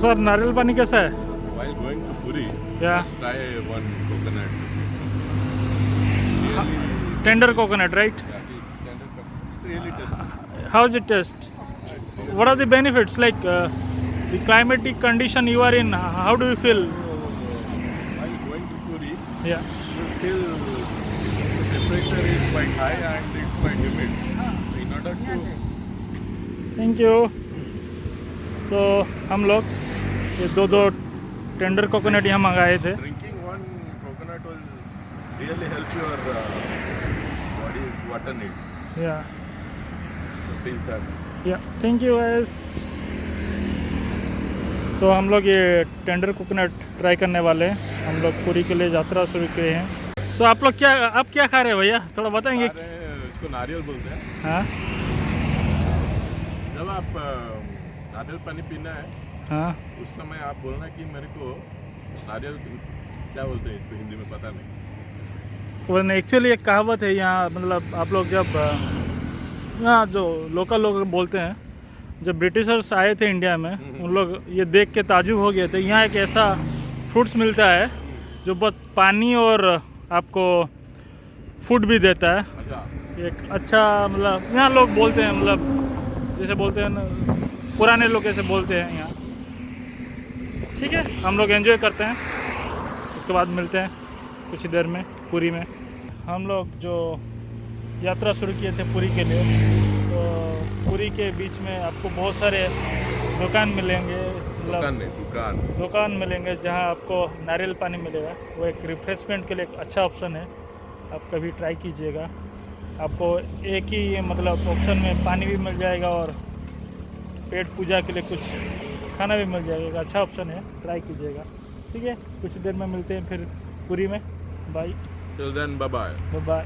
Sir नारियल पानी कैसा है? While going to Puri, Yeah. just try one coconut. Tender coconut, right? Yeah, it's tender coconut. It's really tasty. How does it taste? What are the benefits? Like the climatic condition you are in, how do you feel? While going to Puri, Yeah. you feel the temperature is quite high and it's quite humid. In order to thank you. तो हम लोग ये दो tender coconut यहाँ मंगाए थे। drinking one coconut will really help your body's water needs. या So please have this. या थैंक यू गाइस। सो हम लोग ये टेंडर कोकोनट ट्राई करने वाले हैं। हम लोग पुरी के लिए यात्रा शुरू किए हैं। सो आप लोग आप क्या खा रहे हैं भैया, थोड़ा बताएंगे? इसको नारियल बोलते हैं। हाँ जब आप नारियल पानी पीना है हाँ। उस समय आप बोलना कि मेरे को नारियल क्या बोलते हैं इसको हिंदी में पता नहीं। एक्चुअली एक कहावत है यहाँ, मतलब आप लोग जब यहाँ जो लोकल लोग बोलते हैं, जब ब्रिटिशर्स आए थे इंडिया में, उन लोग ये देख के ताजुब हो गए थे। यहाँ एक ऐसा फ्रूट्स मिलता है जो बहुत पानी और आपको फूड भी देता है। अच्छा, एक अच्छा, मतलब यहाँ लोग बोलते हैं, मतलब जैसे बोलते हैं ना, पुराने लोग ऐसे बोलते हैं यहाँ। ठीक है, हम लोग एंजॉय करते हैं, उसके बाद मिलते हैं कुछ देर में पुरी में। हम लोग जो यात्रा शुरू किए थे पुरी के लिए, तो पुरी के बीच में आपको बहुत सारे दुकान मिलेंगे, मतलब दुकान मिलेंगे जहाँ आपको नारियल पानी मिलेगा। वो एक रिफ्रेशमेंट के लिए एक अच्छा ऑप्शन है, आप कभी ट्राई कीजिएगा। आपको एक ही मतलब ऑप्शन में पानी भी मिल जाएगा और पेट पूजा के लिए कुछ खाना भी मिल जाएगा। अच्छा ऑप्शन है, ट्राई कीजिएगा। ठीक है, कुछ देर में मिलते हैं फिर पुरी में। Bye. till then, bye bye. Bye.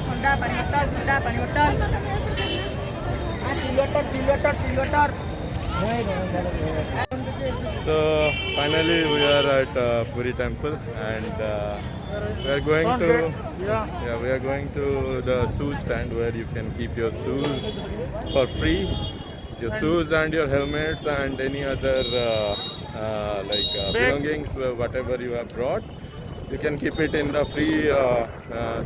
थंडा पानी बोतल थंडा पानी बोतल टिलोटर So finally we are at Puri Temple, and we are going Front to gate. Yeah. we are going to the shoe stand where you can keep your shoes for free, your shoes and your helmets and any other Bags. belongings, whatever you have brought. You can keep it in the free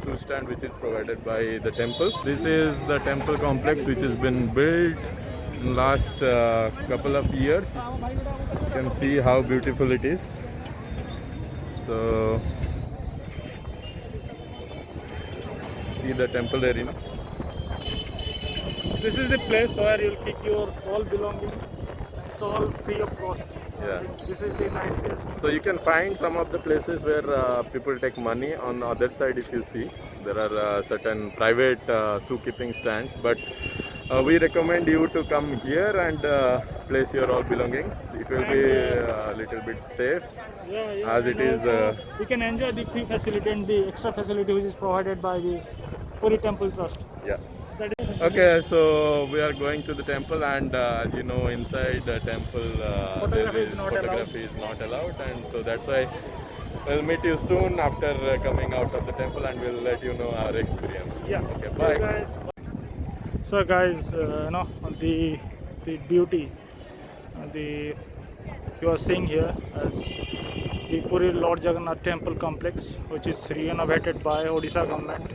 shoe stand which is provided by the temple. This is the temple complex which has been built in last couple of years. You can see how beautiful it is. So see the temple arena. This is the place where you'll keep your all belongings. It's all free of cost. Yeah. This is the nicest. So you can find some of the places where people take money. On the other side, if you see, there are certain private shoe keeping stands, but we recommend you to come here and place your all belongings. It will be a little bit safe, Yeah. as it And is. also we can enjoy the free facility and the extra facility which is provided by the Puri Temple Trust. Yeah. That is, Okay, so we are going to the temple, and as you know, inside the temple, Photography is not allowed. photography is not allowed, and so that's why we'll meet you soon after coming out of the temple, and we'll let you know our experience. yeah. Okay, So bye. guys, the beauty, the you are seeing here as the Puri Lord Jagannath Temple complex, which is renovated by Odisha government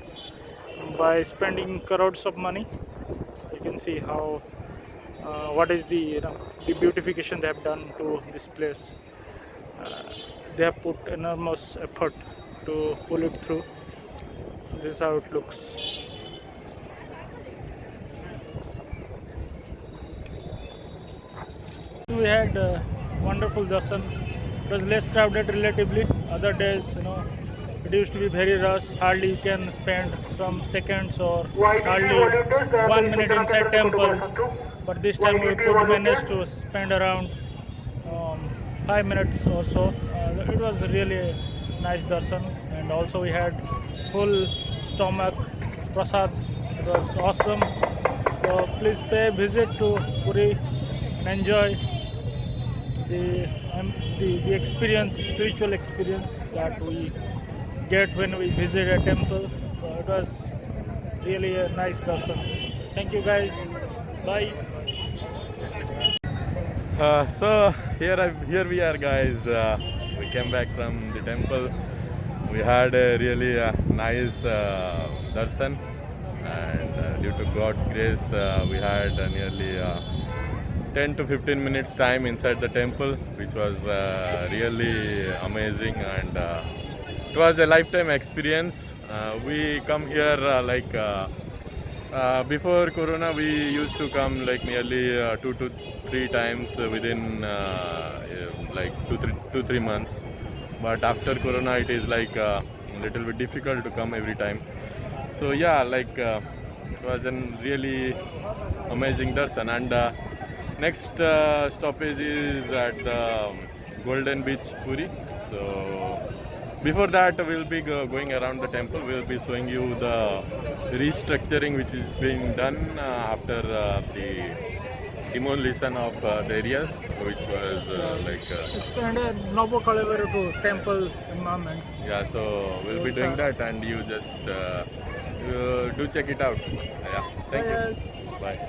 by spending crores of money. You can see how what is the the beautification they have done to this place. They have put enormous effort to pull it through. This is how it looks. We had wonderful darshan. It was less crowded relatively. Other days, it used to be very rush. Hardly you can spend some seconds or hardly 1 minute inside temple. But this time we could manage to spend around 5 minutes or so. It was really a nice darshan, and also we had full stomach prasad. It was awesome. So please pay a visit to Puri and enjoy the experience, spiritual experience that we get when we visit a temple. So it was really a nice darshan. Thank you guys. Bye. So here we are, guys. We came back from the temple. We had a really nice darshan, and due to God's grace, we had nearly 10 to 15 minutes time inside the temple, which was really amazing, and it was a lifetime experience. We come here before Corona, we used to come like nearly 2 to 3 times within like 2-3 months. But after Corona, it is like a little bit difficult to come every time. So yeah, it was a really amazing darshan. And next stoppage is at the Golden Beach, Puri. So before that, we'll be going around the temple. We'll be showing you the restructuring which is being done after the demolition of the areas, which was It's kind of Novo Kalevaru to temple environment. yeah. So we'll be doing that, and you just do check it out. Yeah. Thank you. Yes. Bye.